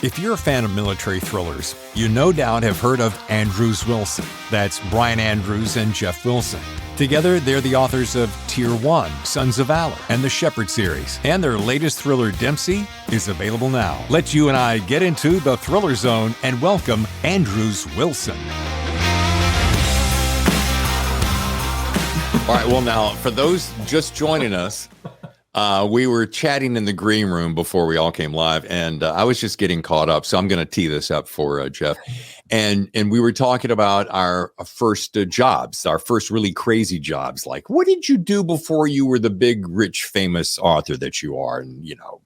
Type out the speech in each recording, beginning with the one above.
If you're a fan of military thrillers, you no doubt have heard of Andrews Wilson. That's Brian Andrews and Jeff Wilson. Together, they're the authors of Tier 1, Sons of Valor, and the Shepherd series. And their latest thriller, Dempsey, is available now. Let's you and I get into the Thriller Zone and welcome Andrews Wilson. All right, well, now, for those just joining us, we were chatting in the green room before we all came live, and I was just getting caught up. So I'm going to tee this up for Jeff. And we were talking about our first jobs, our first really crazy jobs. Like, what did you do before you were the big, rich, famous author that you are? And, you know,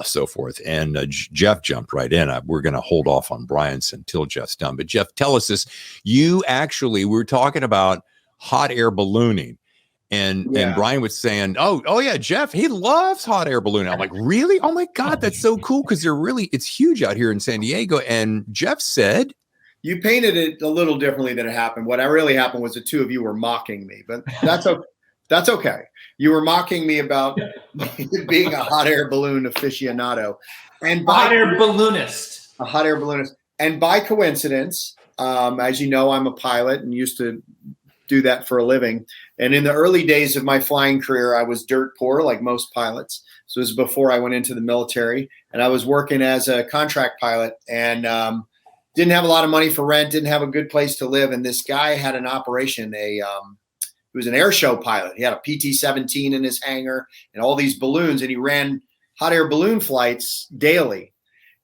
so forth. And Jeff jumped right in. We're going to hold off on Brian's until Jeff's done. But Jeff, tell us this. We were talking about hot air ballooning. And Brian was saying, oh yeah, Jeff, he loves hot air ballooning. I'm like, really? Oh my God, that's so cool. Cause it's huge out here in San Diego. And Jeff said, you painted it a little differently than it happened. What really happened was the two of you were mocking me, but that's okay. You were mocking me about being a hot air balloon aficionado and a hot air balloonist. And by coincidence, as you know, I'm a pilot and used to do that for a living. And in the early days of my flying career, I was dirt poor, like most pilots. So this was before I went into the military, and I was working as a contract pilot and didn't have a lot of money for rent, didn't have a good place to live. And this guy had an operation, he was an air show pilot. He had a PT-17 in his hangar and all these balloons, and he ran hot air balloon flights daily.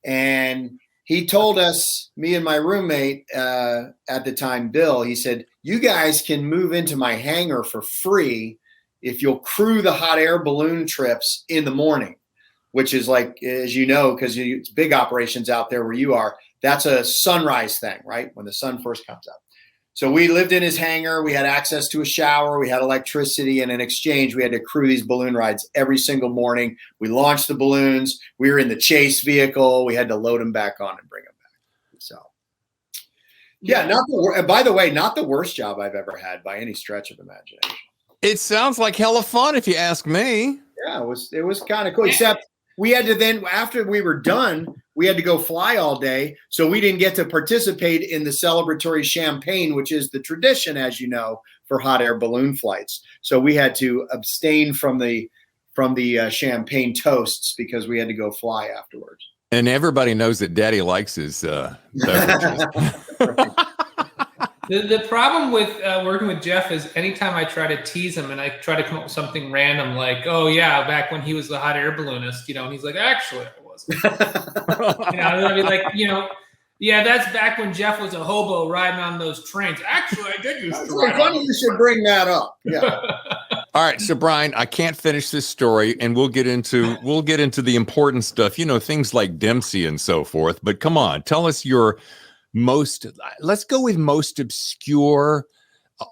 And he told us, me and my roommate at the time, Bill, he said, you guys can move into my hangar for free if you'll crew the hot air balloon trips in the morning, which is like, as you know, because it's big operations out there where you are, that's a sunrise thing, right? When the sun first comes up. So we lived in his hangar. We had access to a shower. We had electricity. And in exchange, we had to crew these balloon rides every single morning. We launched the balloons. We were in the chase vehicle. We had to load them back on and bring them back. So, yeah, by the way, not the worst job I've ever had by any stretch of imagination. It sounds like hella fun if you ask me. Yeah, it was kind of cool, except we had to then, after we were done, we had to go fly all day. So we didn't get to participate in the celebratory champagne, which is the tradition, as you know, for hot air balloon flights. So we had to abstain from the champagne toasts because we had to go fly afterwards. And everybody knows that Daddy likes his beverages. The problem with working with Jeff is anytime I try to tease him and I try to come up with something random like, oh yeah, back when he was the hot air balloonist, and he's like, actually, I wasn't. I'd be like, yeah, that's back when Jeff was a hobo riding on those trains. Actually, I did used to ride. Funny you should bring that up. Yeah. All right, so Brian, I can't finish this story, and we'll get into the important stuff, things like Dempsey and so forth. But come on, tell us your let's go with most obscure,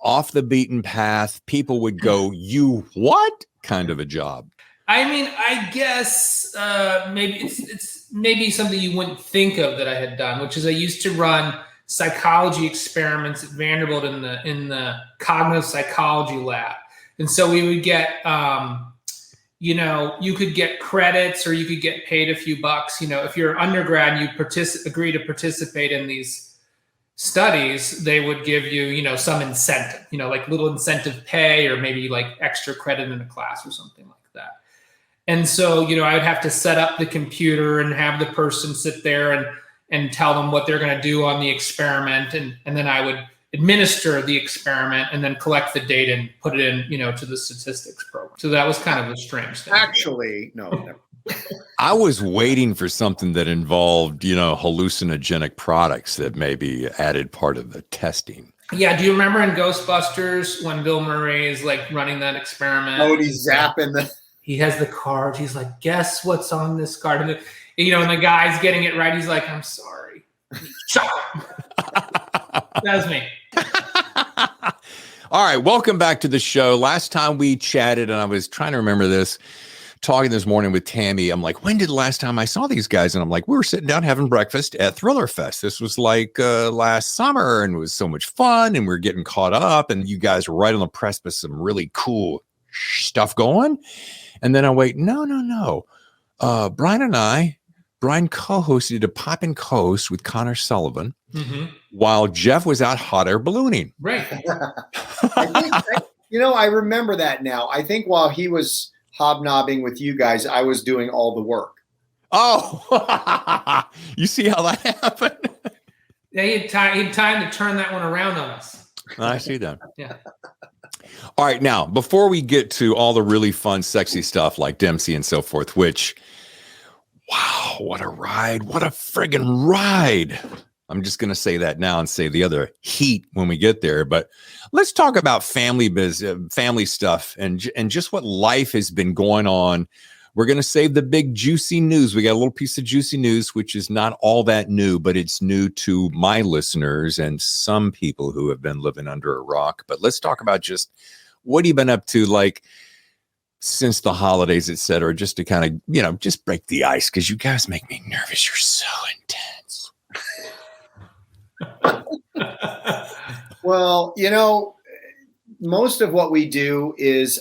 off the beaten path. People would go, you what kind of a job? I mean, I guess maybe it's maybe something you wouldn't think of that I had done, which is I used to run psychology experiments at Vanderbilt in the cognitive psychology lab. And so we would get, you could get credits or you could get paid a few bucks. If you're an undergrad and you agree to participate in these studies, they would give you, some incentive, like little incentive pay or maybe like extra credit in a class or something like that. And so, I would have to set up the computer and have the person sit there and tell them what they're going to do on the experiment. And then I would administer the experiment and then collect the data and put it in, to the statistics program. So that was kind of a strange thing. Actually, no. Never. I was waiting for something that involved, hallucinogenic products that maybe added part of the testing. Yeah. Do you remember in Ghostbusters when Bill Murray is like running that experiment? Oh, he's zapping he has the card. He's like, guess what's on this card? And the guy's getting it right. He's like, I'm sorry. Shut up. That was me. All right. Welcome back to the show. Last time we chatted, and I was trying to remember this, talking this morning with Tammy. I'm like, when did the last time I saw these guys? And I'm like, we were sitting down having breakfast at Thriller Fest. This was like last summer, and it was so much fun, and we were getting caught up, and you guys were right on the precipice of some really cool stuff going. And then I wait, no. Brian and I Brian co-hosted a Pop and Coast with Connor Sullivan Mm-hmm. while Jeff was out hot air ballooning. Right. I remember that now. I think while he was hobnobbing with you guys, I was doing all the work. Oh, you see how that happened? Yeah, he had time to turn that one around on us. I see that. Yeah. All right. Now, before we get to all the really fun, sexy stuff like Dempsey and so forth, which, wow, what a ride. What a friggin' ride. I'm just going to say that now and say the other heat when we get there. But let's talk about family stuff and just what life has been going on. We're going to save the big juicy news. We got a little piece of juicy news, which is not all that new, but it's new to my listeners and some people who have been living under a rock. But let's talk about just what have you been up to, like, since the holidays, et cetera, just to kind of, just break the ice, because you guys make me nervous. You're so intense. Well, most of what we do is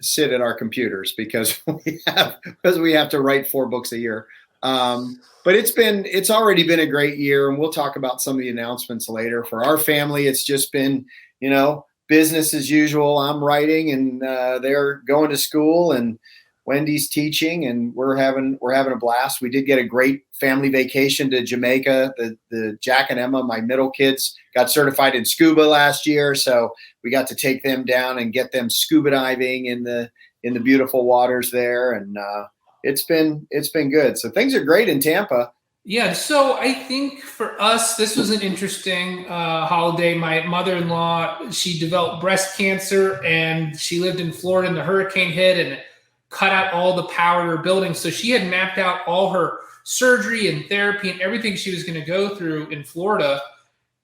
sit at our computers because we have to write 4 books a year. But it's already been a great year, and we'll talk about some of the announcements later. For our family, it's just been, business as usual. I'm writing, and they're going to school, and Wendy's teaching, and we're having a blast. We did get a great family vacation to Jamaica. The Jack and Emma, my middle kids, got certified in scuba last year, so we got to take them down and get them scuba diving in the beautiful waters there, and it's been good. So things are great in Tampa. Yeah, so I think for us, this was an interesting holiday. My mother-in-law, she developed breast cancer, and she lived in Florida, and the hurricane hit and cut out all the power to her building. So she had mapped out all her surgery and therapy and everything she was going to go through in Florida.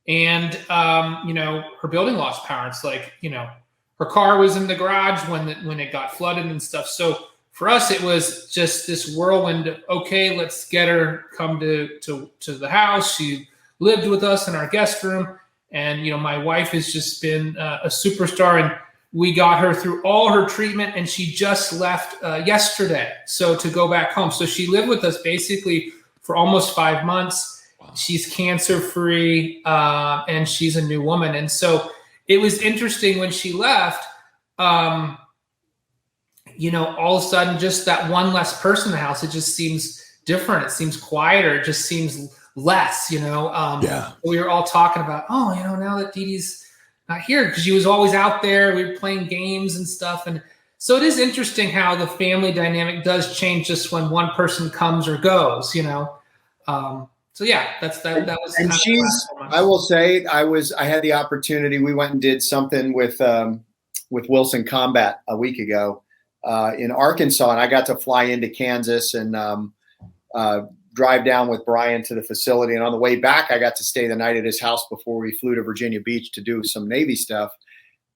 And, her building lost power. It's like, her car was in the garage when it got flooded and stuff. So for us, it was just this whirlwind of, okay, let's get her come to the house. She lived with us in our guest room. And, my wife has just been a superstar, and we got her through all her treatment, and she just left yesterday. So to go back home. So she lived with us basically for almost 5 months. Wow. She's cancer-free, and she's a new woman. And so it was interesting when she left, all of a sudden, just that one less person in the house, it just seems different. It seems quieter. It just seems less, Yeah. We were all talking about, now that Dee Dee's not here, because she was always out there. We were playing games and stuff. And so it is interesting how the family dynamic does change just when one person comes or goes, So yeah, that was. And I will say, I had the opportunity. We went and did something with Wilson Combat a week ago in Arkansas, and I got to fly into Kansas and drive down with Brian to the facility. And on the way back, I got to stay the night at his house before we flew to Virginia Beach to do some Navy stuff.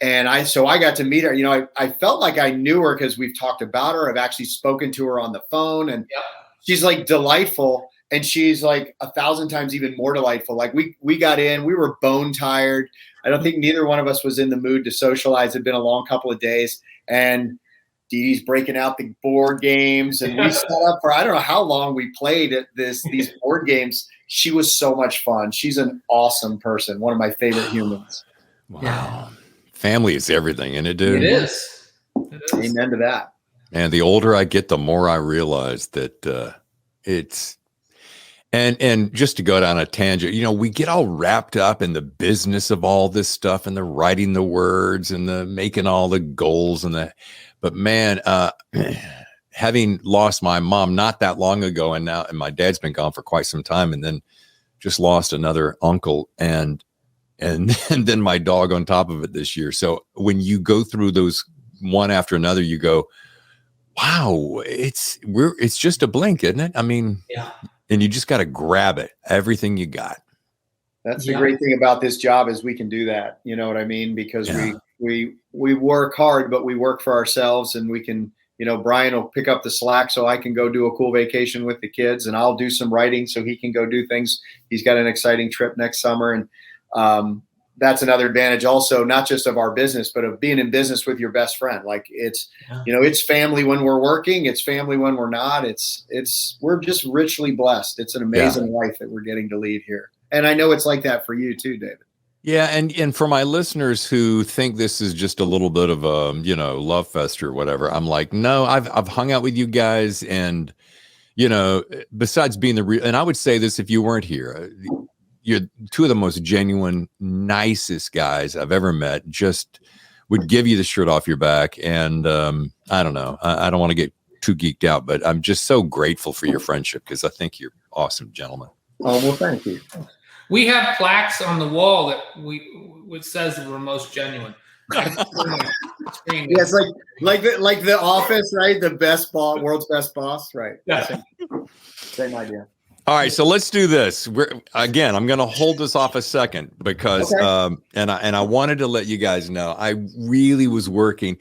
And I got to meet her. I felt like I knew her because we've talked about her. I've actually spoken to her on the phone, and she's like delightful. And she's like 1,000 times even more delightful. Like we got in, we were bone tired. I don't think neither one of us was in the mood to socialize. It'd been a long couple of days, and Dee Dee's breaking out the board games, and we set up for, I don't know how long we played at these board games. She was so much fun. She's an awesome person. One of my favorite humans. Wow. Yeah. Family is everything, isn't it, dude? It is. Amen to that. And the older I get, the more I realize that it's, and just to go down a tangent, we get all wrapped up in the business of all this stuff and the writing the words and the making all the goals but man, having lost my mom not that long ago, and my dad's been gone for quite some time, and then just lost another uncle and then my dog on top of it this year. So when you go through those one after another, you go, wow, it's just a blink, isn't it? I mean, yeah. And you just got to grab it, everything you got. That's the great thing about this job is we can do that. You know what I mean? Because we work hard, but we work for ourselves, and we can, Brian will pick up the slack so I can go do a cool vacation with the kids, and I'll do some writing so he can go do things. He's got an exciting trip next summer. And that's another advantage also, not just of our business, but of being in business with your best friend. Like it's, it's family when we're working, it's family when we're not. We're just richly blessed. It's an amazing life that we're getting to lead here. And I know it's like that for you too, David. Yeah, and for my listeners who think this is just a little bit of a, love fest or whatever, I'm like, no, I've hung out with you guys, and besides being and I would say this if you weren't here, you're two of the most genuine, nicest guys I've ever met. Just would give you the shirt off your back, and I don't know, I don't want to get too geeked out, but I'm just so grateful for your friendship because I think you're awesome gentlemen. Oh, well, thank you. We have plaques on the wall that which says that we're most genuine. Yeah, it's like the Office, right? The best boss, world's best boss, right? Yeah. Same idea. All right, so let's do this. I'm going to hold this off a second because, and I wanted to let you guys know I really was working.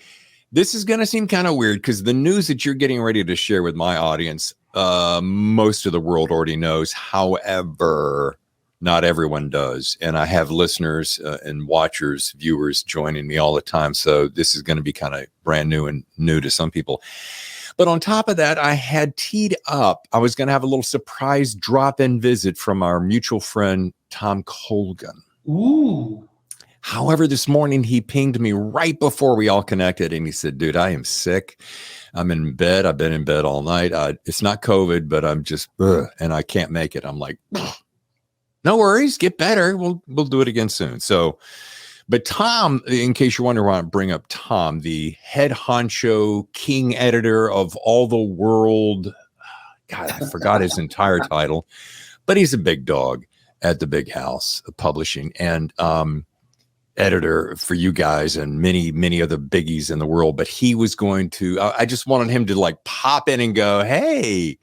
This is going to seem kind of weird because the news that you're getting ready to share with my audience, most of the world already knows. However, not everyone does. And I have listeners and watchers, viewers joining me all the time. So this is going to be kind of brand new and new to some people. But on top of that, I had teed up. I was going to have a little surprise drop-in visit from our mutual friend, Tom Colgan. Ooh. However, this morning he pinged me right before we all connected. And he said, dude, I am sick. I'm in bed. I've been in bed all night. It's not COVID, but I'm just, and I can't make it. I'm like, no worries, get better. We'll do it again soon. So, but Tom, in case you're wondering why I bring up Tom, the head honcho king editor of All the World. God, I forgot his entire title, but he's a big dog at the Big House of Publishing and editor for you guys and many, many other biggies in the world. But he was going to, I just wanted him to like pop in and go, hey,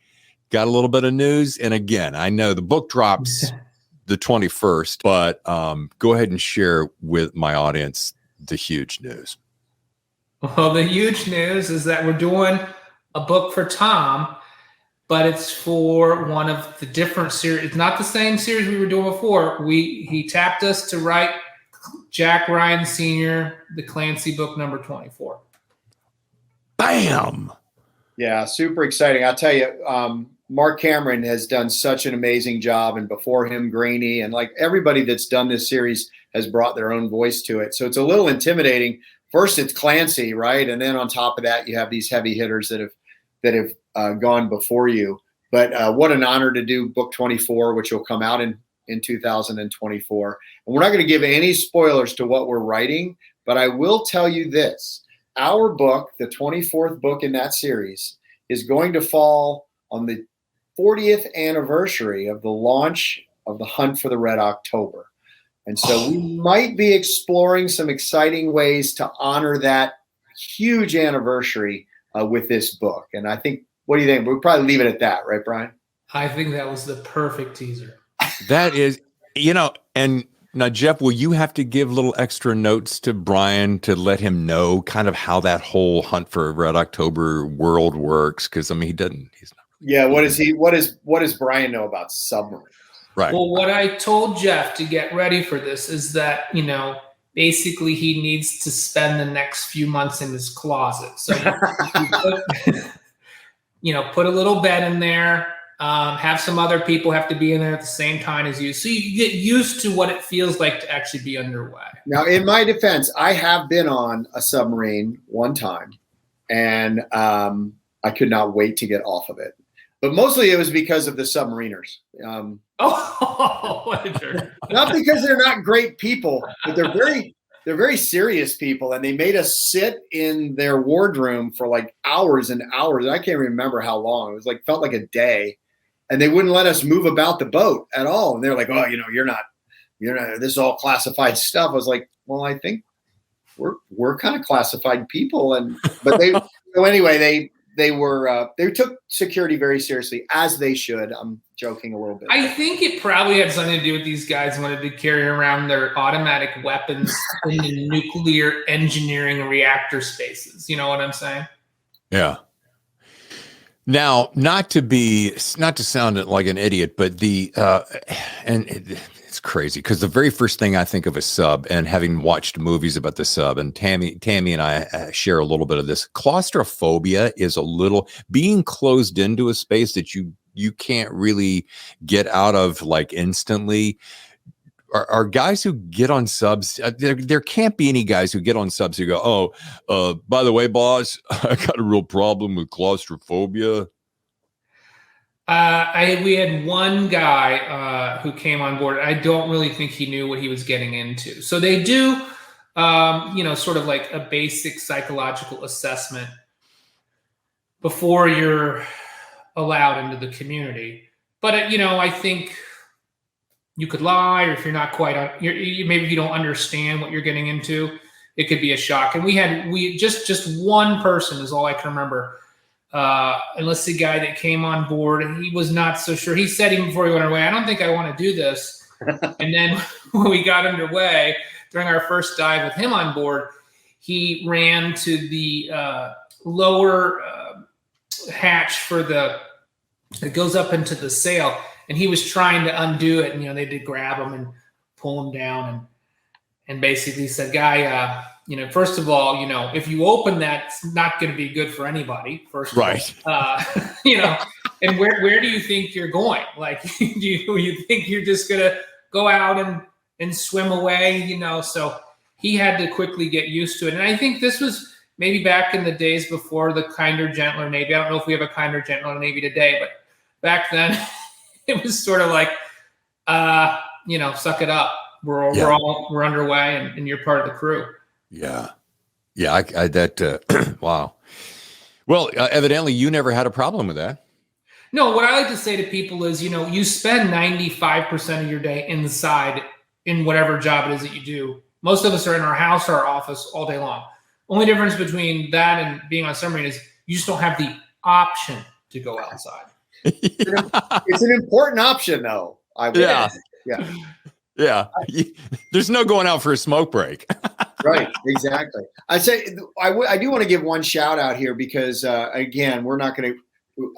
got a little bit of news. And again, I know the book drops the 21st, but go ahead and share with my audience the huge news. Well, the huge news is that we're doing a book for Tom, but it's for one of the different series. It's not the same series we were doing before. He tapped us to write Jack Ryan Sr., the Clancy book number 24. Bam! Yeah, super exciting. I'll tell you, Marc Cameron has done such an amazing job, and before him, Greaney, and like everybody that's done this series has brought their own voice to it. So it's a little intimidating. First, it's Clancy, right? And then on top of that, you have these heavy hitters that have gone before you. But what an honor to do book 24, which will come out in 2024. And we're not going to give any spoilers to what we're writing, but I will tell you this. Our book, the 24th book in that series, is going to fall on the 40th anniversary of the launch of The Hunt for the Red October. And so we might be exploring some exciting ways to honor that huge anniversary with this book. And I think, what do you think? We'll probably leave it at that, right, Brian? I think that was the perfect teaser. That is, and now, Jeff, will you have to give little extra notes to Brian to let him know kind of how that whole Hunt for Red October world works? Because, I mean, he's not. Yeah, what does Brian know about submarine? Right. Well, what I told Jeff to get ready for this is that, basically he needs to spend the next few months in his closet. So, put a little bed in there, have some other people have to be in there at the same time as you. So you get used to what it feels like to actually be underway. Now, in my defense, I have been on a submarine one time, and I could not wait to get off of it. But mostly it was because of the submariners. What a jerk. Not because they're not great people, but they're very serious people. And they made us sit in their wardroom for like hours and hours. I can't remember how long. It was felt like a day. And they wouldn't let us move about the boat at all. And they're like, oh, you're not, this is all classified stuff. I was like, well, I think we're kind of classified people. But they took security very seriously, as they should. I'm joking a little bit. I think it probably had something to do with these guys wanted to carry around their automatic weapons in the nuclear engineering reactor spaces. You know what I'm saying? Yeah. Now, not to sound like an idiot, but It's crazy because the very first thing I think of a sub, and having watched movies about the sub, and Tammy and I share a little bit of this. Claustrophobia is being closed into a space that you can't really get out of like instantly. Are guys who get on subs, there can't be any guys who get on subs who go, by the way, boss, I got a real problem with claustrophobia. We had one guy who came on board. I don't really think he knew what he was getting into. So they do, sort of like a basic psychological assessment before you're allowed into the community. But, I think you could lie, or if you're not quite on, maybe if you don't understand what you're getting into, it could be a shock. And we just one person is all I can remember. Unless the guy that came on board, he was not so sure. He said even before he went away, I don't think I want to do this. And then when we got underway during our first dive with him on board, he ran to the lower hatch that goes up into the sail, and he was trying to undo it. And, they did grab him and pull him down and basically said, guy, first of all, if you open that, it's not going to be good for anybody. First, right? And where do you think you're going? Like, do you think you're just going to go out and swim away? So he had to quickly get used to it. And I think this was maybe back in the days before the kinder, gentler Navy. I don't know if we have a kinder, gentler Navy today, but back then it was sort of like, suck it up. We're underway, and you're part of the crew. Yeah. Wow. Well, evidently you never had a problem with that. No, what I like to say to people is, you spend 95% of your day inside in whatever job it is that you do. Most of us are in our house or our office all day long. Only difference between that and being on submarine is you just don't have the option to go outside. It's an important option, though. Yeah. There's no going out for a smoke break. Right, exactly. I do want to give one shout out here because again,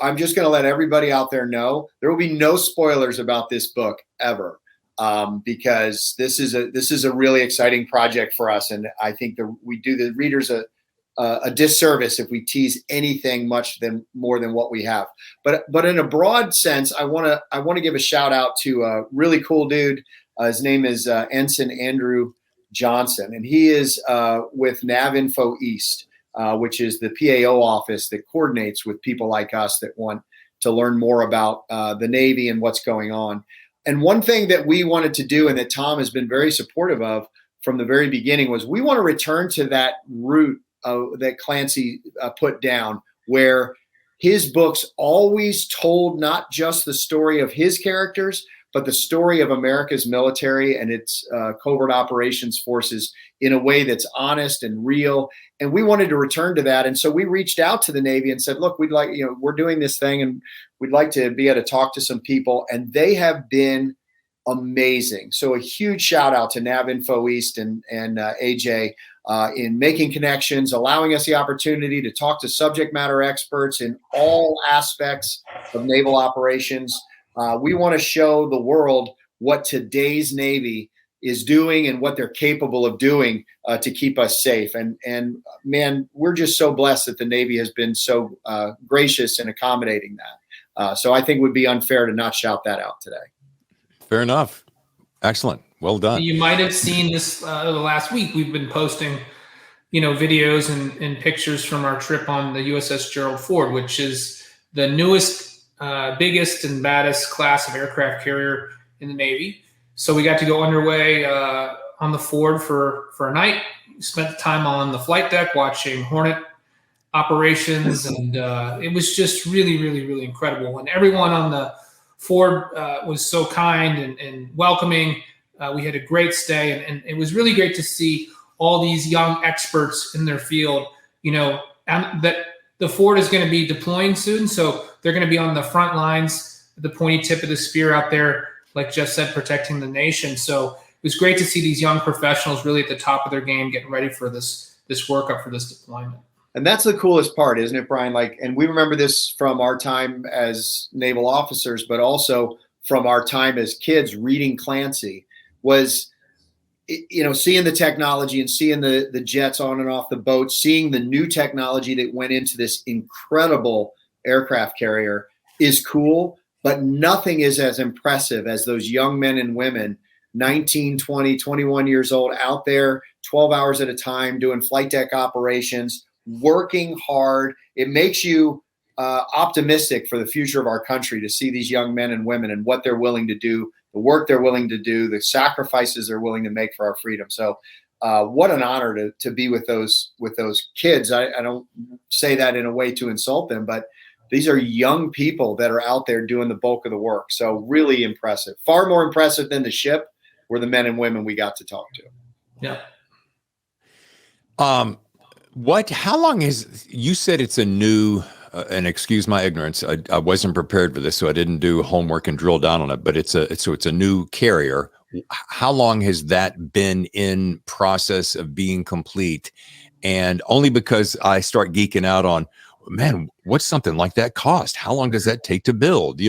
I'm just going to let everybody out there know there will be no spoilers about this book ever, because this is a really exciting project for us, and I think we do the readers a disservice if we tease anything more than what we have. But in a broad sense, I want to give a shout out to a really cool dude. His name is Ensign Andrew Johnson, and he is with NavInfo East, which is the PAO office that coordinates with people like us that want to learn more about the Navy and what's going on. And one thing that we wanted to do, and that Tom has been very supportive of from the very beginning, was we want to return to that route that Clancy put down, where his books always told not just the story of his characters, but the story of America's military and its covert operations forces in a way that's honest and real. And we wanted to return to that. And so we reached out to the Navy and said, look, we're doing this thing and we'd like to be able to talk to some people. And they have been amazing. So a huge shout out to NavInfo East and AJ in making connections, allowing us the opportunity to talk to subject matter experts in all aspects of naval operations. We want to show the world what today's Navy is doing and what they're capable of doing to keep us safe. And man, we're just so blessed that the Navy has been so gracious in accommodating that. So I think it would be unfair to not shout that out today. Fair enough. Excellent. Well done. You might have seen this the last week. We've been posting, videos and pictures from our trip on the USS Gerald Ford, which is the newest, biggest and baddest class of aircraft carrier in the Navy. So we got to go underway on the Ford for a night. We spent time on the flight deck watching Hornet operations, and it was just really, really, really incredible. And everyone on the Ford was so kind and welcoming. We had a great stay, and it was really great to see all these young experts in their field. That the Ford is going to be deploying soon, so they're going to be on the front lines, the pointy tip of the spear out there, like Jeff said, protecting the nation. So it was great to see these young professionals really at the top of their game, getting ready for this workup for this deployment. And that's the coolest part, isn't it, Brian? And we remember this from our time as naval officers, but also from our time as kids reading Clancy was, seeing the technology and seeing the jets on and off the boat, seeing the new technology that went into this incredible aircraft carrier is cool, but nothing is as impressive as those young men and women, 19, 20, 21 years old, out there 12 hours at a time doing flight deck operations, working hard. It makes you optimistic for the future of our country to see these young men and women and what they're willing to do, the work they're willing to do, the sacrifices they're willing to make for our freedom. So what an honor to be with those kids. I don't say that in a way to insult them, but these are young people that are out there doing the bulk of the work. So really impressive. Far more impressive than the ship were the men and women we got to talk to. Yeah. How long you said it's a new, and excuse my ignorance, I wasn't prepared for this, so I didn't do homework and drill down on it, but it's a new carrier. How long has that been in process of being complete? And only because I start geeking out on, man, what's something like that cost? How long does that take to build,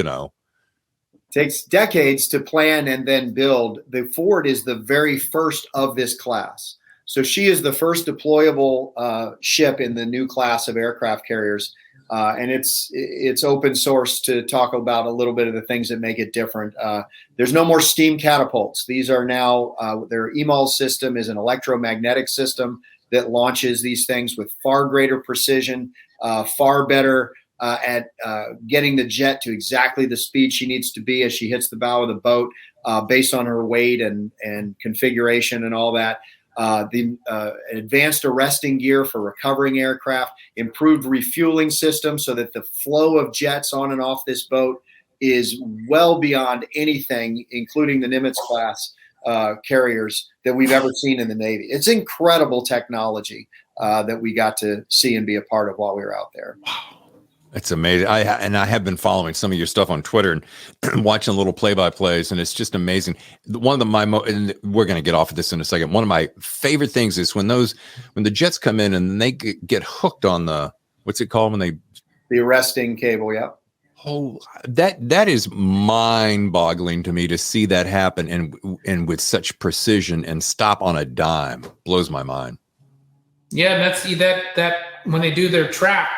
Takes decades to plan and then build. The Ford is the very first of this class. So she is the first deployable ship in the new class of aircraft carriers. And it's open source to talk about a little bit of the things that make it different. There's no more steam catapults. These are now, their EMAL system is an electromagnetic system that launches these things with far greater precision, far better at getting the jet to exactly the speed she needs to be as she hits the bow of the boat, based on her weight and configuration and all that. The advanced arresting gear for recovering aircraft, improved refueling system so that the flow of jets on and off this boat is well beyond anything, including the Nimitz class carriers that we've ever seen in the Navy. It's incredible technology that we got to see and be a part of while we were out there. Wow. It's amazing. I have been following some of your stuff on Twitter and watching little play-by-plays, and it's just amazing. One of and we're going to get off of this in a second. One of my favorite things is when the jets come in and they get hooked on what's it called the arresting cable. Yeah. Oh, that is mind-boggling to me to see that happen and with such precision and stop on a dime. Blows my mind. Yeah, and that's that when they do their trap.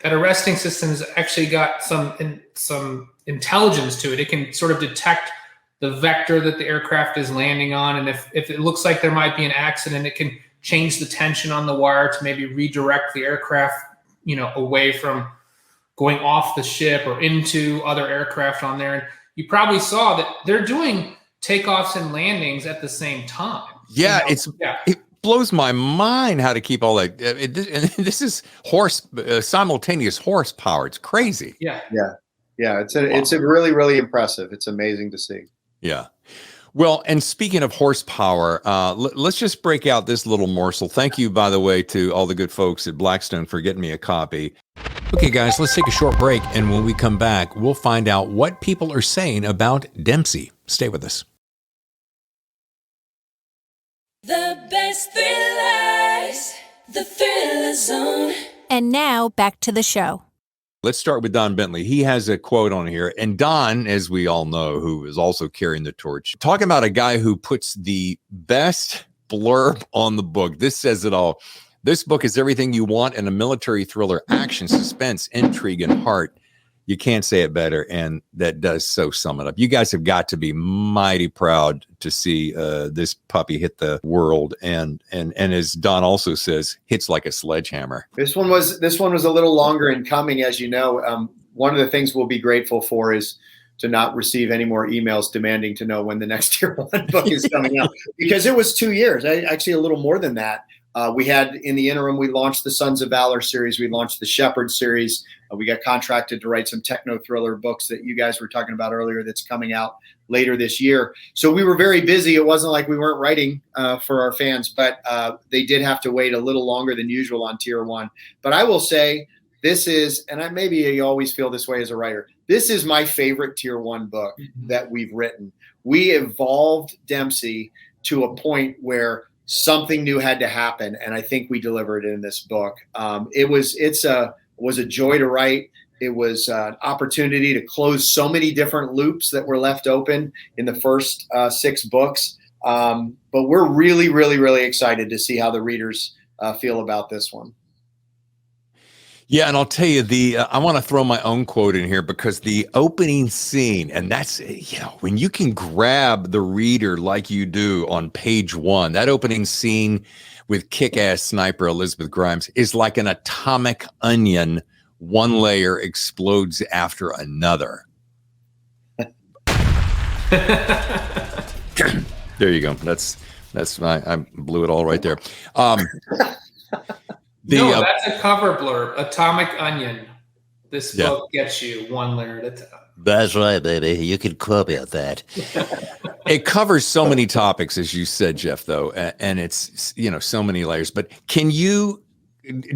That arresting system's actually got some intelligence to it. It can sort of detect the vector that the aircraft is landing on, and if it looks like there might be an accident, it can change the tension on the wire to maybe redirect the aircraft, away from going off the ship or into other aircraft on there. And you probably saw that they're doing takeoffs and landings at the same time. Yeah, it blows my mind how to keep all that. This is simultaneous horsepower. It's crazy. Yeah. It's a really, really impressive. It's amazing to see. Yeah. Well, and speaking of horsepower, let's just break out this little morsel. Thank you, by the way, to all the good folks at Blackstone for getting me a copy. Okay, guys, let's take a short break. And when we come back, we'll find out what people are saying about Dempsey. Stay with us. The best thrillers, the Thriller Zone. And now back to the show. Let's start with Don Bentley. He has a quote on here. And Don, as we all know, who is also carrying the torch, talking about a guy who puts the best blurb on the book. This says it all. This book is everything you want in a military thriller: action, suspense, intrigue, and heart. You can't say it better, and that does so sum it up. You guys have got to be mighty proud to see this puppy hit the world, and as Don also says, hits like a sledgehammer. This one was a little longer in coming, as you know. One of the things we'll be grateful for is to not receive any more emails demanding to know when the next Tier 1 book is coming out, because it was 2 years, actually a little more than that. We had, in the interim, we launched the Sons of Valor series. We launched the Shepherd series. We got contracted to write some techno thriller books that you guys were talking about earlier that's coming out later this year. So we were very busy. It wasn't like we weren't writing for our fans, but they did have to wait a little longer than usual on Tier 1. But I will say this is, and maybe you always feel this way as a writer, this is my favorite Tier 1 book that we've written. We evolved Dempsey to a point where something new had to happen, and I think we delivered it in this book. It was a joy to write. It was an opportunity to close so many different loops that were left open in the first 6 books. But we're really, really, really excited to see how the readers feel about this one. Yeah, and I'll tell you, I want to throw my own quote in here because the opening scene, and that's, when you can grab the reader like you do on page 1, that opening scene with kick-ass sniper Elizabeth Grimes is like an atomic onion. One layer explodes after another. There you go. That's I blew it all right there. No, that's a cover blurb. Atomic Onion. This book gets you one layer at a time. That's right, baby. You can quote me on that. It covers so many topics, as you said, Jeff, though, and it's, so many layers. But can you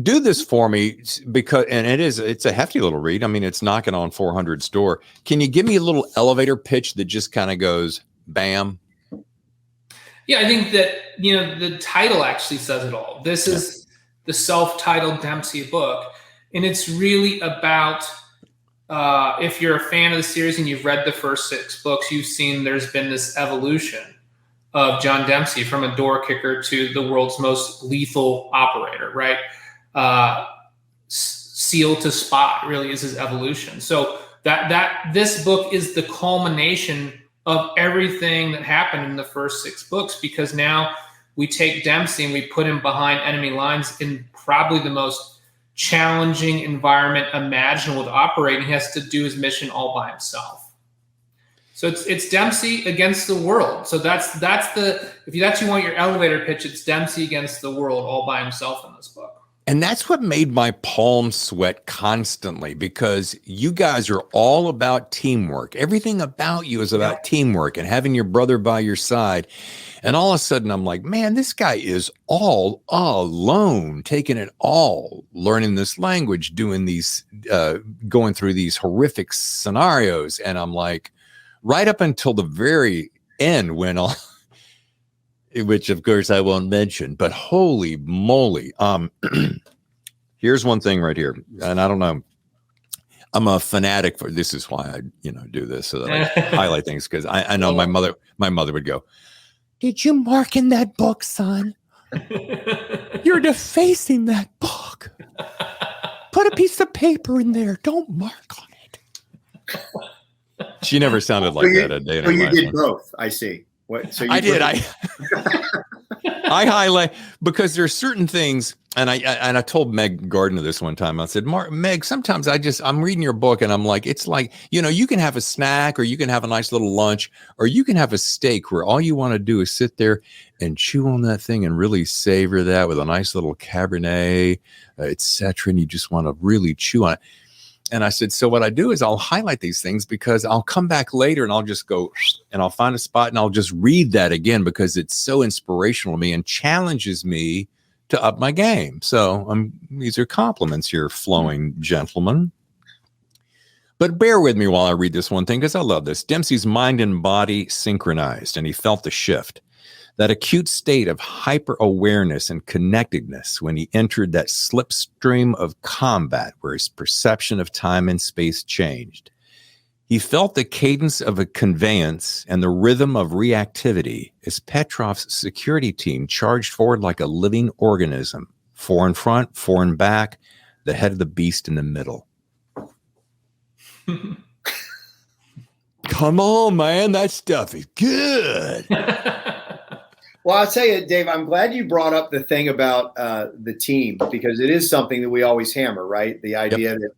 do this for me? Because, and it's a hefty little read. I mean, it's knocking on 400's door. Can you give me a little elevator pitch that just kind of goes, bam? Yeah, I think that, the title actually says it all. This is the self-titled Dempsey book. And it's really about, if you're a fan of the series and you've read the first 6 books, you've seen there's been this evolution of John Dempsey from a door kicker to the world's most lethal operator, right? SEAL to spot really is his evolution. So that this book is the culmination of everything that happened in the first 6 books, because now we take Dempsey and we put him behind enemy lines in probably the most challenging environment imaginable to operate. And he has to do his mission all by himself. So it's Dempsey against the world. So that's if you want your elevator pitch, it's Dempsey against the world all by himself in this book. And that's what made my palms sweat constantly, because you guys are all about teamwork. Everything about you is about teamwork and having your brother by your side. And all of a sudden I'm like, man, this guy is all alone, taking it all, learning this language, doing these, going through these horrific scenarios. And I'm like, right up until the very end when all, which of course I won't mention, but holy moly. Here's one thing right here. And I don't know, I'm a fanatic for, this is why I, do this so that I highlight things. Cause I know my mother would go, did you mark in that book, son? You're defacing that book. Put a piece of paper in there. Don't mark on it. She never sounded like that a day in her life. You did both, I see. What? So you I did. I highlight, because there's certain things, and I told Meg Gardner this one time. I said, Meg, sometimes I'm reading your book and I'm like, it's like, you can have a snack, or you can have a nice little lunch, or you can have a steak where all you want to do is sit there and chew on that thing and really savor that with a nice little Cabernet, etc. And you just want to really chew on it. And I said, so what I do is I'll highlight these things, because I'll come back later and I'll just go and I'll find a spot and I'll just read that again, because it's so inspirational to me and challenges me to up my game. So these are compliments here, flowing gentlemen. But bear with me while I read this one thing, because I love this. Dempsey's mind and body synchronized, and he felt the shift. That acute state of hyper-awareness and connectedness when he entered that slipstream of combat where his perception of time and space changed. He felt the cadence of a conveyance and the rhythm of reactivity as Petrov's security team charged forward like a living organism, 4 in front, 4 in back, the head of the beast in the middle. Come on, man, that stuff is good. Well, I'll tell you, Dave, I'm glad you brought up the thing about the team, because it is something that we always hammer, right? The idea that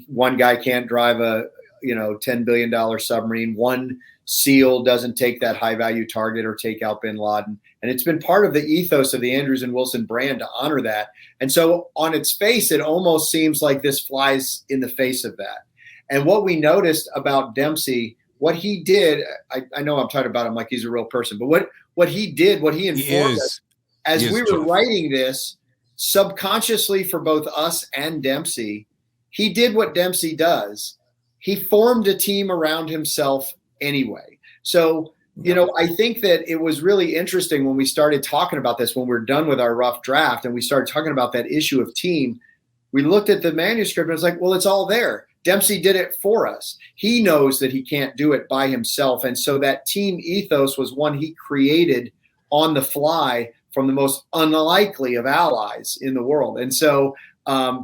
one guy can't drive a $10 billion submarine. One SEAL doesn't take that high value target or take out bin Laden. And it's been part of the ethos of the Andrews and Wilson brand to honor that. And so on its face, it almost seems like this flies in the face of that. And what we noticed about Dempsey, what he did, I know I'm talking about him like he's a real person, but what he did, what he informed us as we were writing this subconsciously for both us and Dempsey, he did what Dempsey does. He formed a team around himself anyway. So, I think that it was really interesting when we started talking about this, when we're done with our rough draft and we started talking about that issue of team. we looked at the manuscript and it's like, well, it's all there. Dempsey did it for us. He knows that he can't do it by himself. And so that team ethos was one he created on the fly from the most unlikely of allies in the world. And so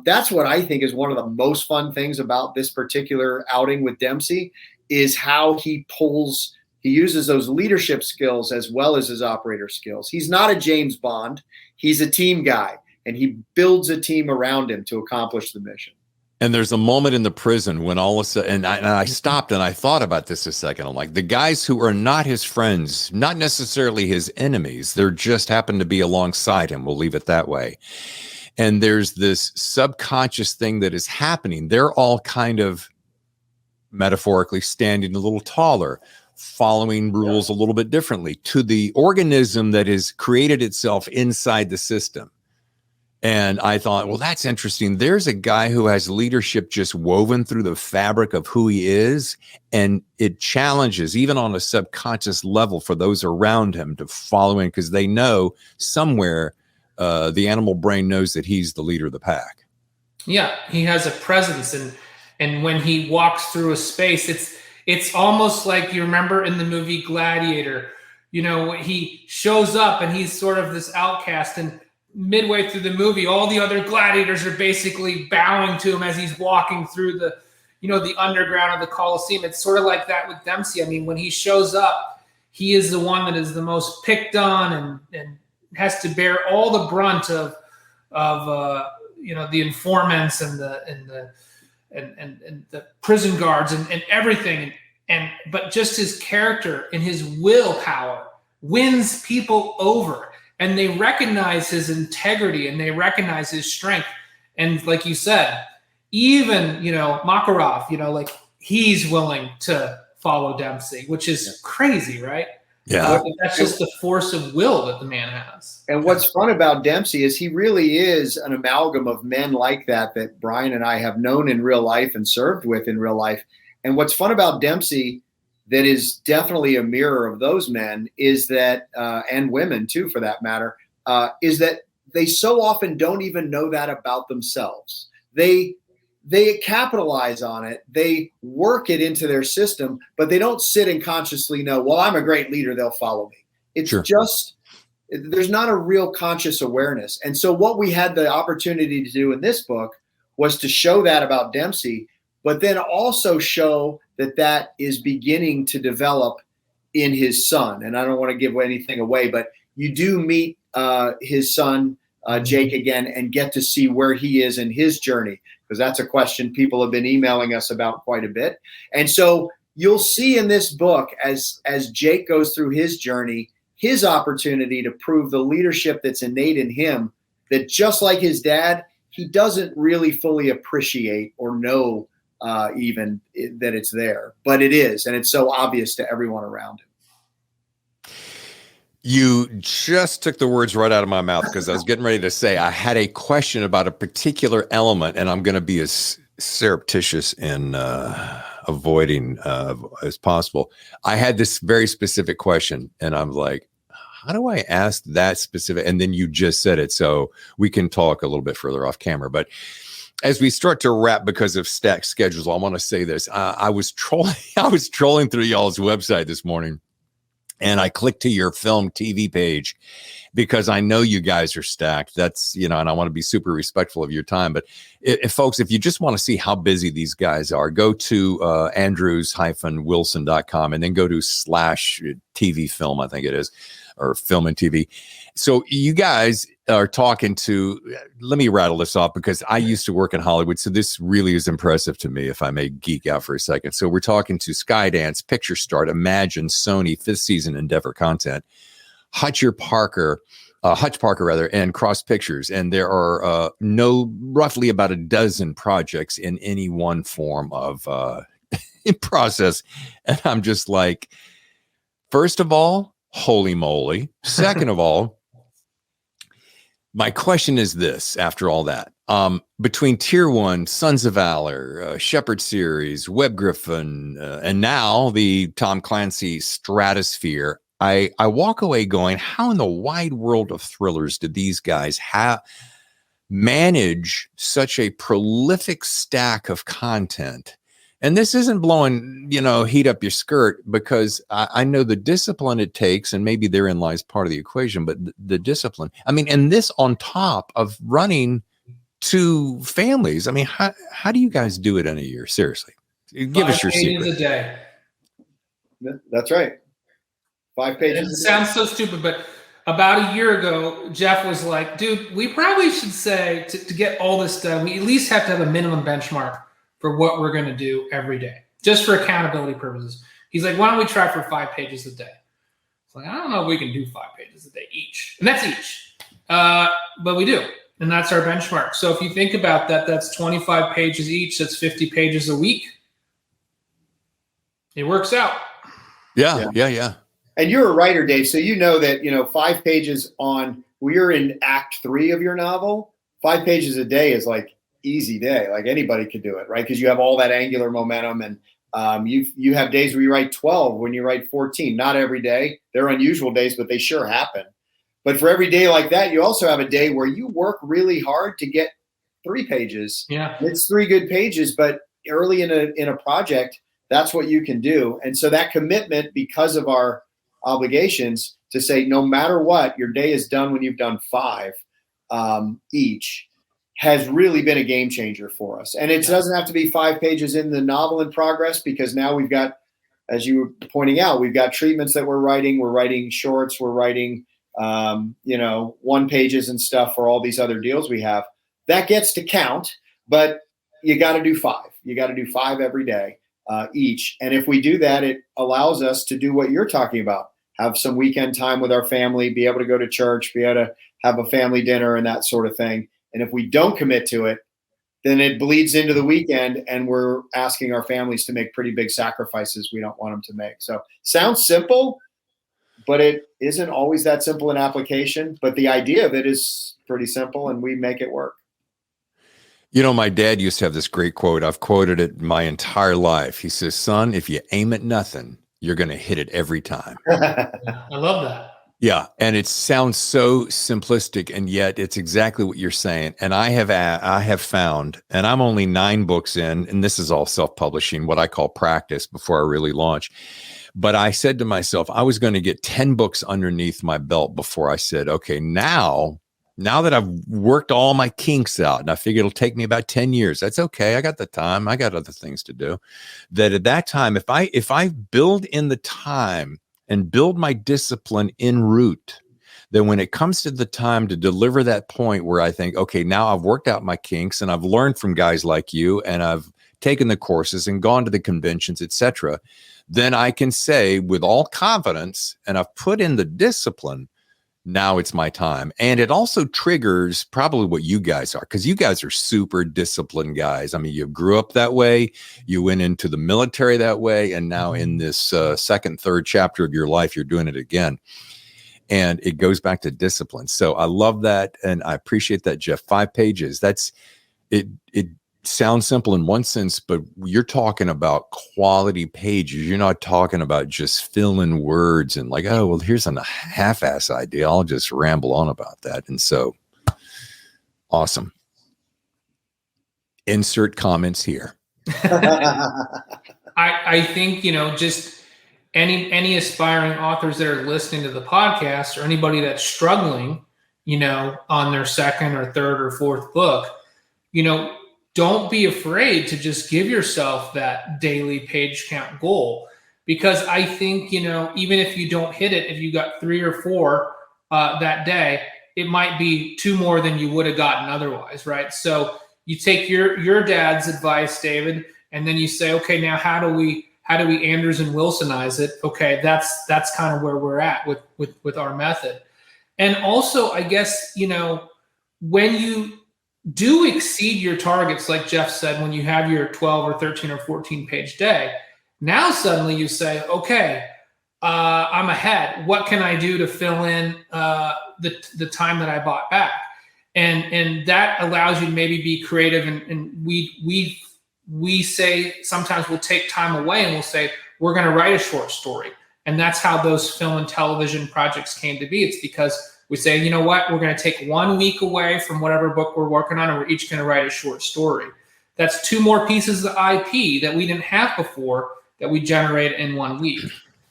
that's what I think is one of the most fun things about this particular outing with Dempsey, is how he uses those leadership skills as well as his operator skills. He's not a James Bond. He's a team guy, and he builds a team around him to accomplish the mission. And there's a moment in the prison when all of a sudden, and I stopped and I thought about this a second. I'm like, the guys who are not his friends, not necessarily his enemies, they're just happen to be alongside him. We'll leave it that way. And there's this subconscious thing that is happening. They're all kind of metaphorically standing a little taller, following rules a little bit differently to the organism that has created itself inside the system. And I thought, well, that's interesting. There's a guy who has leadership just woven through the fabric of who he is. And it challenges, even on a subconscious level, for those around him to follow in, because they know somewhere the animal brain knows that he's the leader of the pack. Yeah, he has a presence. And when he walks through a space, it's almost like, you remember in the movie Gladiator, he shows up and he's sort of this outcast, and midway through the movie, all the other gladiators are basically bowing to him as he's walking through the underground of the Colosseum. It's sort of like that with Dempsey. I mean, when he shows up, he is the one that is the most picked on and has to bear all the brunt of the informants and the prison guards and everything. But just his character and his willpower wins people over. And they recognize his integrity and they recognize his strength. And like you said, even, Makarov, like he's willing to follow Dempsey, which is crazy, right? Yeah. That's just the force of will that the man has. And what's fun about Dempsey is he really is an amalgam of men like that Brian and I have known in real life and served with in real life. And what's fun about Dempsey, that is definitely a mirror of those men, is that, and women too, for that matter, is that they so often don't even know that about themselves. They capitalize on it. They work it into their system, but they don't sit and consciously know, well, I'm a great leader, they'll follow me. It's just, there's not a real conscious awareness. And so what we had the opportunity to do in this book was to show that about Dempsey, but then also show that is beginning to develop in his son. And I don't want to give anything away, but you do meet his son, Jake, again, and get to see where he is in his journey, because that's a question people have been emailing us about quite a bit. And so you'll see in this book, as Jake goes through his journey, his opportunity to prove the leadership that's innate in him, that just like his dad, he doesn't really fully appreciate or know even that it's there, but it is, and it's so obvious to everyone around him. You just took the words right out of my mouth, because I was getting ready to say I had a question about a particular element, and I'm going to be as surreptitious in avoiding as possible. I had this very specific question, and I'm like, how do I ask that specific? And then you just said it, so we can talk a little bit further off camera, but as we start to wrap, because of stacked schedules, I want to say this. I was trolling through y'all's website this morning, and I clicked to your film TV page because I know you guys are stacked. That's, and I want to be super respectful of your time. But if you just want to see how busy these guys are, go to andrews-wilson.com and then go to /TV film, I think it is, or film and TV. So you guys are talking to, let me rattle this off, because I used to work in Hollywood. So this really is impressive to me, if I may geek out for a second. So we're talking to Skydance, Picture Start, Imagine, Sony, 5th Season, Endeavor Content, Hutch Parker, and Cross Pictures. And there are roughly about a dozen projects in any one form of in process. And I'm just like, first of all, holy moly. Second of all, my question is this, after all that, between Tier 1, Sons of Valor, Shepherd series, W.E.B. Griffin, and now the Tom Clancy Stratosphere, I walk away going, how in the wide world of thrillers did these guys manage such a prolific stack of content. And this isn't blowing, heat up your skirt, because I know the discipline it takes, and maybe therein lies part of the equation, but the discipline. I mean, and this on top of running 2 families. I mean, how do you guys do it in a year? Seriously, give us your secret. 5 pages a day. That's right. 5 pages. It sounds so stupid, but about a year ago, Jeff was like, dude, we probably should say to get all this done, we at least have to have a minimum benchmark for what we're going to do every day, just for accountability purposes. He's like, why don't we try for 5 pages a day? It's like, I don't know if we can do 5 pages a day each. And that's each. But we do. And that's our benchmark. So if you think about that, that's 25 pages each. That's 50 pages a week. It works out. Yeah. And you're a writer, Dave. So you know that, 5 pages we're in act 3 of your novel. 5 pages a day is like easy day. Like anybody could do it, right? Because you have all that angular momentum, and you have days where you write 12, when you write 14. Not every day. They're unusual days, but they sure happen. But for every day like that, you also have a day where you work really hard to get 3 pages. Yeah. It's 3 good pages, but early in a project, that's what you can do. And so that commitment, because of our obligations, to say no matter what, your day is done when you've done 5 each, has really been a game changer for us. And it doesn't have to be 5 pages in the novel in progress, because now we've got, as you were pointing out, we've got treatments that we're writing shorts, we're writing 1 pages and stuff for all these other deals we have. That gets to count, but you got to do 5. You got to do 5 every day each. And if we do that, it allows us to do what you're talking about, have some weekend time with our family, be able to go to church, be able to have a family dinner and that sort of thing. And if we don't commit to it, then it bleeds into the weekend, and we're asking our families to make pretty big sacrifices we don't want them to make. So sounds simple, but it isn't always that simple in application. But the idea of it is pretty simple, and we make it work. My dad used to have this great quote. I've quoted it my entire life. He says, son, if you aim at nothing, you're going to hit it every time. I love that. Yeah. And it sounds so simplistic, and yet it's exactly what you're saying. And I have found, and I'm only 9 books in, and this is all self-publishing, what I call practice before I really launch. But I said to myself, I was going to get 10 books underneath my belt before I said, okay, now that I've worked all my kinks out, and I figure it'll take me about 10 years, that's okay. I got the time. I got other things to do. That at that time, if I build in the time and build my discipline en route, then when it comes to the time to deliver that point where I think, okay, now I've worked out my kinks, and I've learned from guys like you, and I've taken the courses and gone to the conventions, etc., then I can say with all confidence, and I've put in the discipline, now it's my time. And it also triggers probably what you guys are, because you guys are super disciplined guys. I mean, you grew up that way, you went into the military that way, and now in this second, third chapter of your life, you're doing it again. And it goes back to discipline. So I love that, and I appreciate that, Jeff. 5 pages. That's it. It sounds simple in one sense, but you're talking about quality pages. You're not talking about just filling words and like, oh, well, here's a half-ass idea. I'll just ramble on about that. And so awesome. Insert comments here. I think, just any aspiring authors that are listening to the podcast, or anybody that's struggling, on their second or third or fourth book, don't be afraid to just give yourself that daily page count goal, because I think, even if you don't hit it, if you got 3 or 4 that day, it might be 2 more than you would have gotten otherwise, right? So you take your dad's advice, David, and then you say, okay, now how do we Anders and Wilsonize it? Okay, that's kind of where we're at with our method. And also, I guess, when you do exceed your targets, like Jeff said, when you have your 12 or 13 or 14 page day, now suddenly you say, okay, I'm ahead. What can I do to fill in the time that I bought back? And that allows you to maybe be creative. And we say, sometimes we'll take time away and we'll say, we're going to write a short story. And that's how those film and television projects came to be. It's because We say, you know what, we're going to take 1 week away from whatever book we're working on, and we're each going to write a short story. That's 2 more pieces of IP that we didn't have before that we generate in 1 week.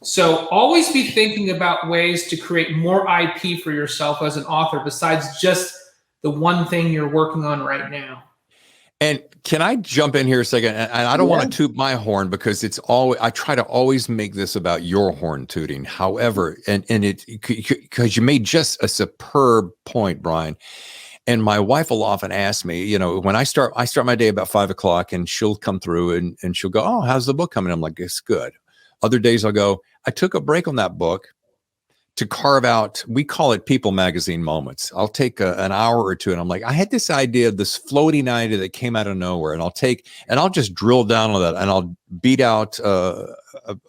So always be thinking about ways to create more IP for yourself as an author besides just the one thing you're working on right now. And can I jump in here a second? And I don't want to toot my horn because it's always, I try to always make this about your horn tooting. However, and it, because you made just a superb point, Brian. And my wife will often ask me, you know, when I start my day about 5 o'clock, and she'll come through and she'll go, "Oh, how's the book coming?" I'm like, "It's good." Other days I'll go, "I took a break on that book to carve out," we call it People Magazine moments. I'll take an hour or two, and I'm like, I had this idea, this floating idea that came out of nowhere, and I'll just drill down on that, and I'll beat out a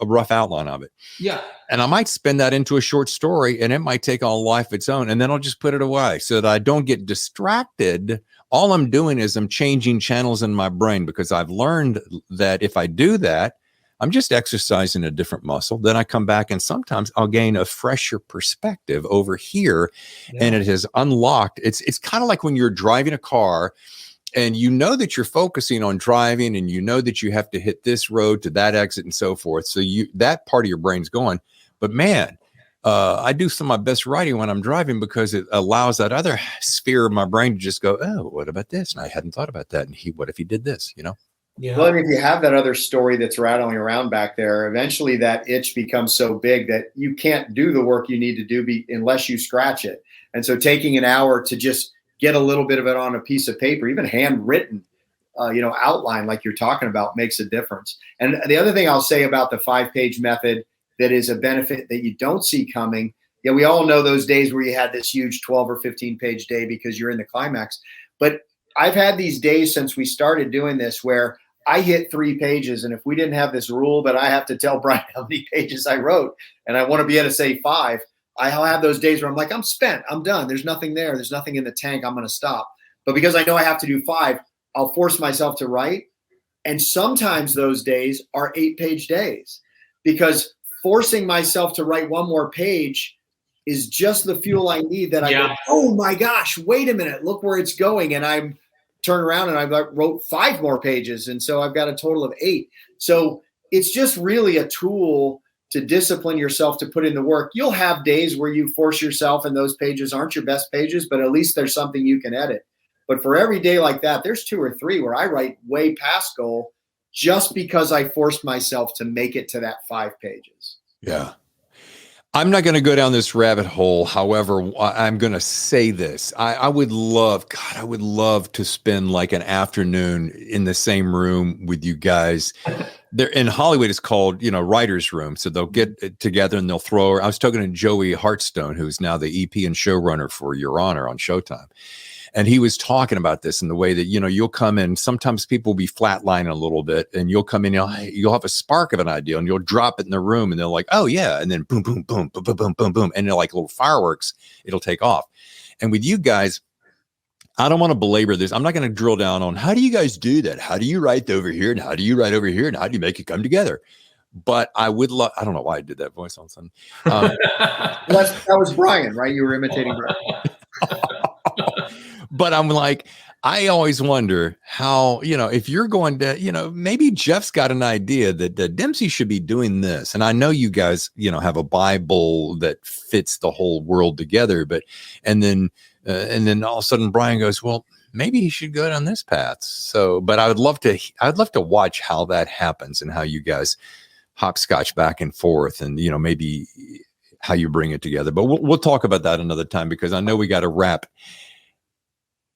rough outline of it. Yeah. And I might spin that into a short story, and it might take on a life of its own, and then I'll just put it away so that I don't get distracted. All I'm doing is I'm changing channels in my brain, because I've learned that if I do that, I'm just exercising a different muscle. Then I come back and sometimes I'll gain a fresher perspective over here. Yeah. And it has unlocked. It's kind of like when you're driving a car and you know that you're focusing on driving, and you know that you have to hit this road to that exit and so forth. So that part of your brain's going. But man, I do some of my best writing when I'm driving, because it allows that other sphere of my brain to just go, "Oh, what about this? And I hadn't thought about that. And what if he did this, you know?" Yeah. Well, I mean, if you have that other story that's rattling around back there, eventually that itch becomes so big that you can't do the work you need to do unless you scratch it. And so taking an hour to just get a little bit of it on a piece of paper, even handwritten, outline like you're talking about, makes a difference. And the other thing I'll say about the 5-page method that is a benefit that you don't see coming. Yeah, we all know those days where you had this huge 12 or 15-page day because you're in the climax. But I've had these days since we started doing this where I hit 3 pages, and if we didn't have this rule that I have to tell Brian how many pages I wrote, and I want to be able to say 5, I'll have those days where I'm like, I'm spent, I'm done. There's nothing there. There's nothing in the tank. I'm going to stop. But because I know I have to do 5, I'll force myself to write. And sometimes those days are 8-page days, because forcing myself to write 1 more page is just the fuel I need. That I go, oh my gosh, wait a minute, look where it's going. And I'm turn around and I wrote 5 more pages. And so I've got a total of 8. So it's just really a tool to discipline yourself to put in the work. You'll have days where you force yourself and those pages aren't your best pages, but at least there's something you can edit. But for every day like that, there's 2 or 3 where I write way past goal just because I forced myself to make it to that 5 pages. Yeah. I'm not going to go down this rabbit hole. However, I'm going to say this. I would love to spend like an afternoon in the same room with you guys. There in Hollywood, it's called, writer's room. So they'll get together and they'll throw. I was talking to Joey Hartstone, who's now the EP and showrunner for Your Honor on Showtime. And he was talking about this in the way that, you'll come in, sometimes people will be flatlining a little bit, and you'll come in, you'll have a spark of an idea and you'll drop it in the room, and they're like, oh yeah. And then boom, boom, boom, boom, boom, boom, boom, boom. And they're like little fireworks, it'll take off. And with you guys, I don't want to belabor this. I'm not going to drill down on how do you guys do that? How do you write over here? And how do you write over here? And how do you make it come together? But I would love, I don't know why I did that voice all of a sudden. That was Brian, right? You were imitating Brian. But I'm like, I always wonder how, if you're going to, maybe Jeff's got an idea that Dempsey should be doing this. And I know you guys, have a Bible that fits the whole world together. But, and then all of a sudden Brian goes, well, maybe he should go down this path. So, but I'd love to watch how that happens and how you guys hopscotch back and forth, and, maybe how you bring it together. But we'll talk about that another time, because I know we got to wrap.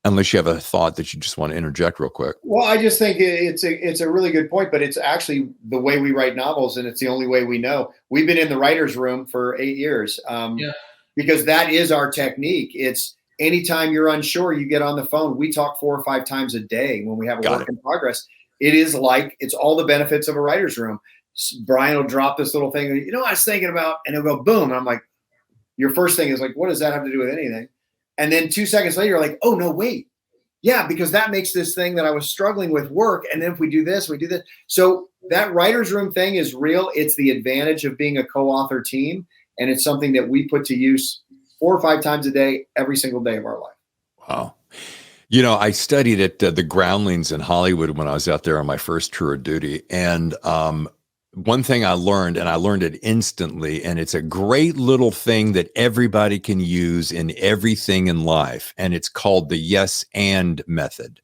Unless you have a thought that you just want to interject real quick. Well, I just think it's a really good point, but it's actually the way we write novels, and it's the only way we know. We've been in the writer's room for 8 years because that is our technique. It's anytime you're unsure, you get on the phone. We talk 4 or 5 times a day when we have a work in progress. It is like, it's all the benefits of a writer's room. Brian will drop this little thing, I was thinking about, and he'll go, boom. And I'm like, your first thing is like, what does that have to do with anything? And then 2 seconds later, you're like, oh, no, wait. Yeah, because that makes this thing that I was struggling with work. And then if we do this, we do this. So that writer's room thing is real. It's the advantage of being a co-author team. And it's something that we put to use 4 or 5 times a day, every single day of our life. Wow. You know, I studied at the Groundlings in Hollywood when I was out there on my first tour of duty. And one thing I learned, and I learned it instantly, and it's a great little thing that everybody can use in everything in life. And it's called the yes and method.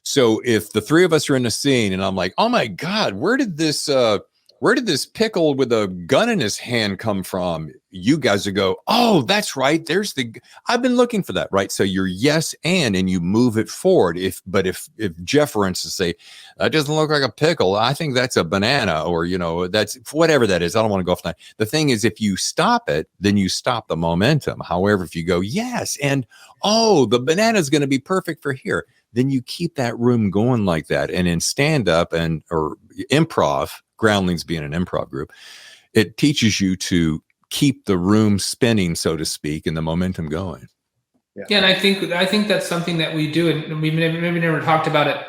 So if the three of us are in a scene and I'm like, oh my God, where did this pickle with a gun in his hand come from? You guys would go, oh, that's right. I've been looking for that, right? So you're yes and you move it forward. If Jeff, for instance, say, that doesn't look like a pickle, I think that's a banana, or, you know, that's whatever that is. I don't want to go off that. The thing is, if you stop it, then you stop the momentum. However, if you go, yes, and oh, the banana is going to be perfect for here, then you keep that room going like that. And in stand-up or improv, Groundlings being an improv group, it teaches you to keep the room spinning, so to speak, and the momentum going. Yeah, and I think that's something that we do, and we maybe never talked about it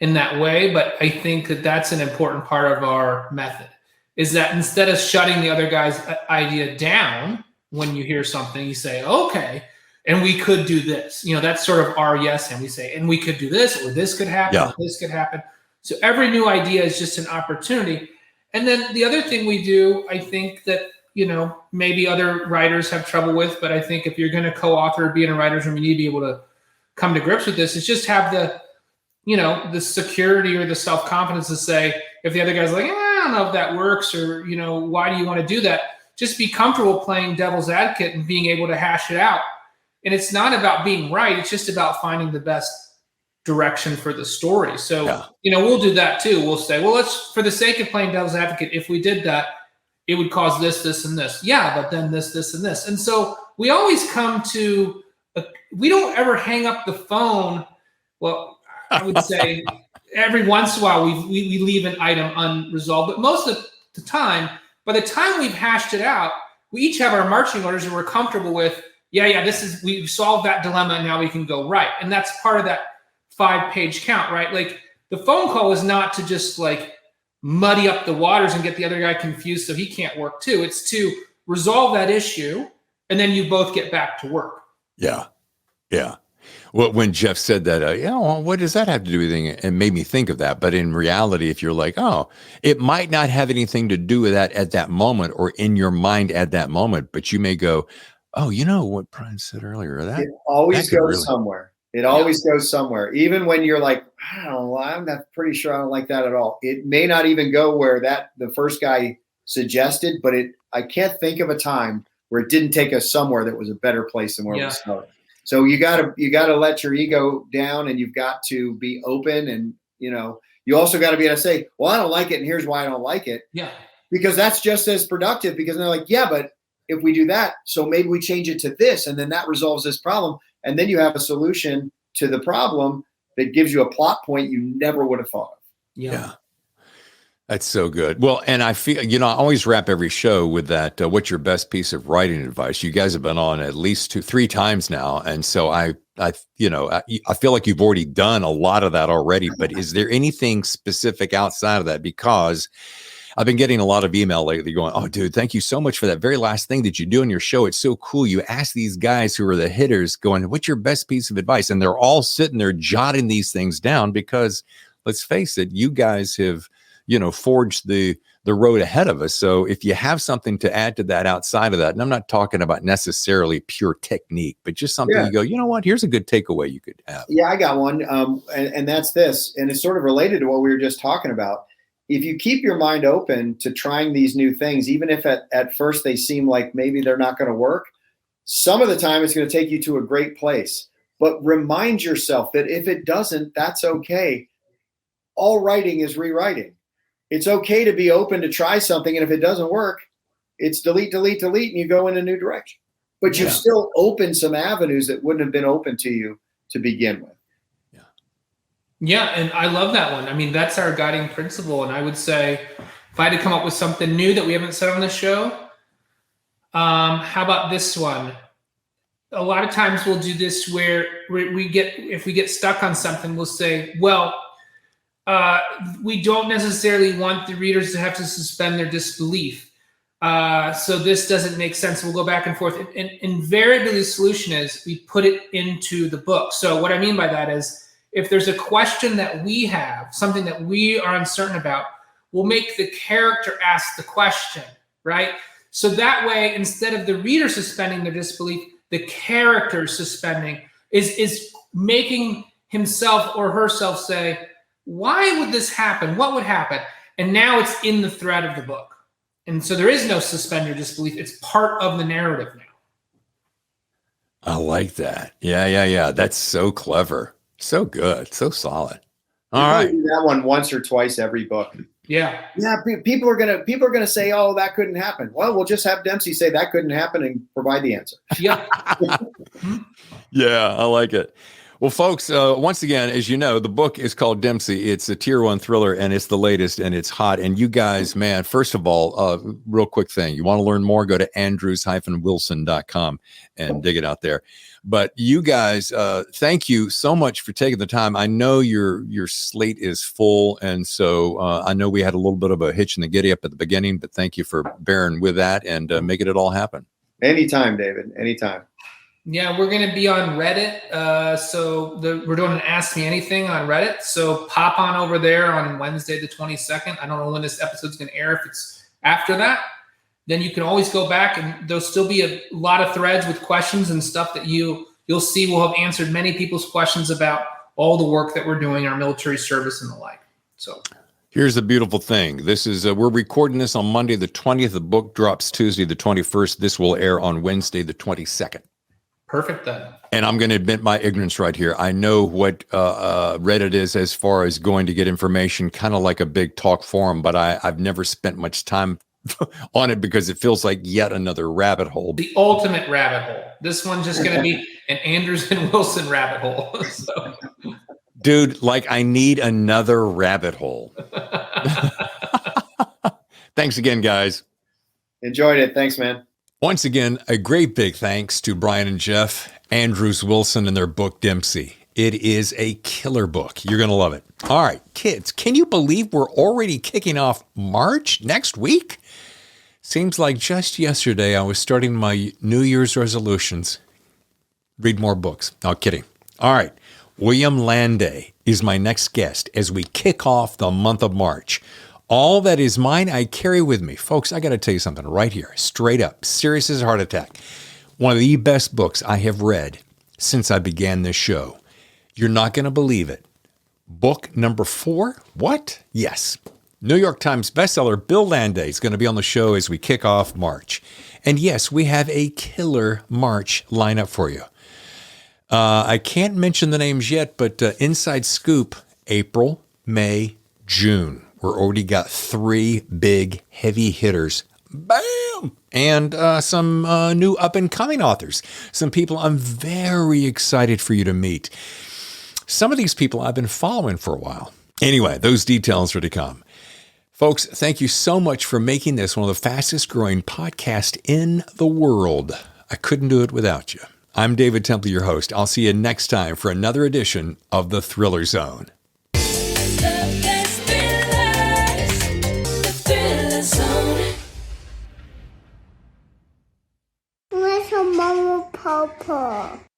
in that way, but I think that that's an important part of our method, is that instead of shutting the other guy's idea down when you hear something, you say, okay, and we could do this. You know, that's sort of our yes, and we say, and we could do this, or this could happen, or this could happen. So every new idea is just an opportunity. And then the other thing we do, I think that, you know, maybe other writers have trouble with, but I think if you're going to co-author, be in a writer's room, you need to be able to come to grips with this. Is just have the, you know, the security or the self-confidence to say, if the other guy's like, I don't know if that works, or, you know, why do you want to do that? Just be comfortable playing devil's advocate and being able to hash it out. And it's not about being right. It's just about finding the best direction for the story. So, you know, we'll do that too. We'll say, well, let's, for the sake of playing devil's advocate, if we did that, it would cause this, this, and this. Yeah, but then this, this, and this. And so we always come to, we don't ever hang up the phone. Well, I would say every once in a while we leave an item unresolved, but most of the time, by the time we've hashed it out, we each have our marching orders and we're comfortable with, we've solved that dilemma and now we can go right. And that's part of that 5-page count, right? Like the phone call is not to just like muddy up the waters and get the other guy confused so he can't work too. It's to resolve that issue and then you both get back to work. Yeah. Yeah. Well, when Jeff said that, well, what does that have to do with anything? It made me think of that. But in reality, if you're like, oh, it might not have anything to do with that at that moment or in your mind at that moment, but you may go, oh, you know what Brian said earlier, that it always goes somewhere. It always goes somewhere. Even when you're like, I don't know, I'm not pretty sure I don't like that at all. It may not even go where the first guy suggested, but I can't think of a time where it didn't take us somewhere that was a better place than where we started. So you gotta let your ego down, and you've got to be open, and you know, you also got to be able to say, well, I don't like it, and here's why I don't like it. Yeah. Because that's just as productive, because they're like, yeah, but if we do that, so maybe we change it to this, and then that resolves this problem. And then you have a solution to the problem that gives you a plot point you never would have thought of. Yeah. That's so good. Well, and I feel, you know, I always wrap every show with that. What's your best piece of writing advice? You guys have been on at least 2-3 times now. And so I feel like you've already done a lot of that already, but is there anything specific outside of that? Because I've been getting a lot of email lately going, oh, dude, thank you so much for that very last thing that you do in your show. It's so cool. You ask these guys who are the hitters going, what's your best piece of advice? And they're all sitting there jotting these things down because let's face it, you guys have, you know, forged the road ahead of us. So if you have something to add to that outside of that, and I'm not talking about necessarily pure technique, but just something you go, you know what, here's a good takeaway you could have. Yeah, I got one. And that's this. And it's sort of related to what we were just talking about. If you keep your mind open to trying these new things, even if at first they seem like maybe they're not going to work, some of the time it's going to take you to a great place. But remind yourself that if it doesn't, that's okay. All writing is rewriting. It's okay to be open to try something. And if it doesn't work, it's delete, delete, delete, and you go in a new direction. But you still open some avenues that wouldn't have been open to you to begin with. Yeah, and I love that one. I mean, that's our guiding principle. And I would say if I had to come up with something new that we haven't said on the show, how about this one? A lot of times we'll do this where if we get stuck on something, we'll say, well, we don't necessarily want the readers to have to suspend their disbelief. So this doesn't make sense. We'll go back and forth. And invariably, the solution is we put it into the book. So what I mean by that is if there's a question that we have, something that we are uncertain about, we'll make the character ask the question, right? So that way, instead of the reader suspending their disbelief, the character suspending is making himself or herself say, why would this happen? What would happen? And now it's in the thread of the book. And so there is no suspend your disbelief. It's part of the narrative now. I like that. Yeah. That's so clever. So good. So solid. All right. Do that one once or twice every book. Yeah. People are gonna say, "Oh, that couldn't happen." Well, we'll just have Dempsey say that couldn't happen and provide the answer. Yeah. Yeah, I like it. Well, folks, once again, as you know, the book is called Dempsey. It's a tier 1 thriller, and it's the latest, and it's hot. And you guys, man, first of all, real quick thing. You want to learn more, go to andrews-wilson.com and dig it out there. But you guys, thank you so much for taking the time. I know your slate is full, and so I know we had a little bit of a hitch in the giddy-up at the beginning, but thank you for bearing with that and making it all happen. Anytime, David. Anytime. Yeah, we're going to be on Reddit. We're doing an Ask Me Anything on Reddit. So pop on over there on Wednesday, the 22nd. I don't know when this episode's going to air. If it's after that, then you can always go back and there'll still be a lot of threads with questions and stuff that you'll see. We'll have answered many people's questions about all the work that we're doing, our military service and the like. So here's the beautiful thing. This is we're recording this on Monday, the 20th. The book drops Tuesday, the 21st. This will air on Wednesday, the 22nd. Perfect then. And I'm going to admit my ignorance right here. I know what Reddit is as far as going to get information, kind of like a big talk forum, but I've never spent much time on it because it feels like yet another rabbit hole. The ultimate rabbit hole. This one's just going to be an Andrews and Wilson rabbit hole. So. Dude, like I need another rabbit hole. Thanks again, guys. Enjoyed it. Thanks, man. Once again, a great big thanks to Brian and Jeff Andrews Wilson and their book, Dempsey. It is a killer book. You're going to love it. All right, kids, can you believe we're already kicking off March next week? Seems like just yesterday I was starting my New Year's resolutions. Read more books. No, kidding. All right, William Landay is my next guest as we kick off the month of March. All that is mine, I carry with me. Folks, I got to tell you something right here, straight up, serious as a heart attack. One of the best books I have read since I began this show. You're not going to believe it. Book number 4? What? Yes. New York Times bestseller Bill Landay is going to be on the show as we kick off March. And yes, we have a killer March lineup for you. I can't mention the names yet, but inside scoop, April, May, June. We're already got 3 big heavy hitters. Bam! And some new up-and-coming authors. Some people I'm very excited for you to meet. Some of these people I've been following for a while. Anyway, those details are to come. Folks, thank you so much for making this one of the fastest-growing podcasts in the world. I couldn't do it without you. I'm David Temple, your host. I'll see you next time for another edition of The Thriller Zone. Little Mama Papa.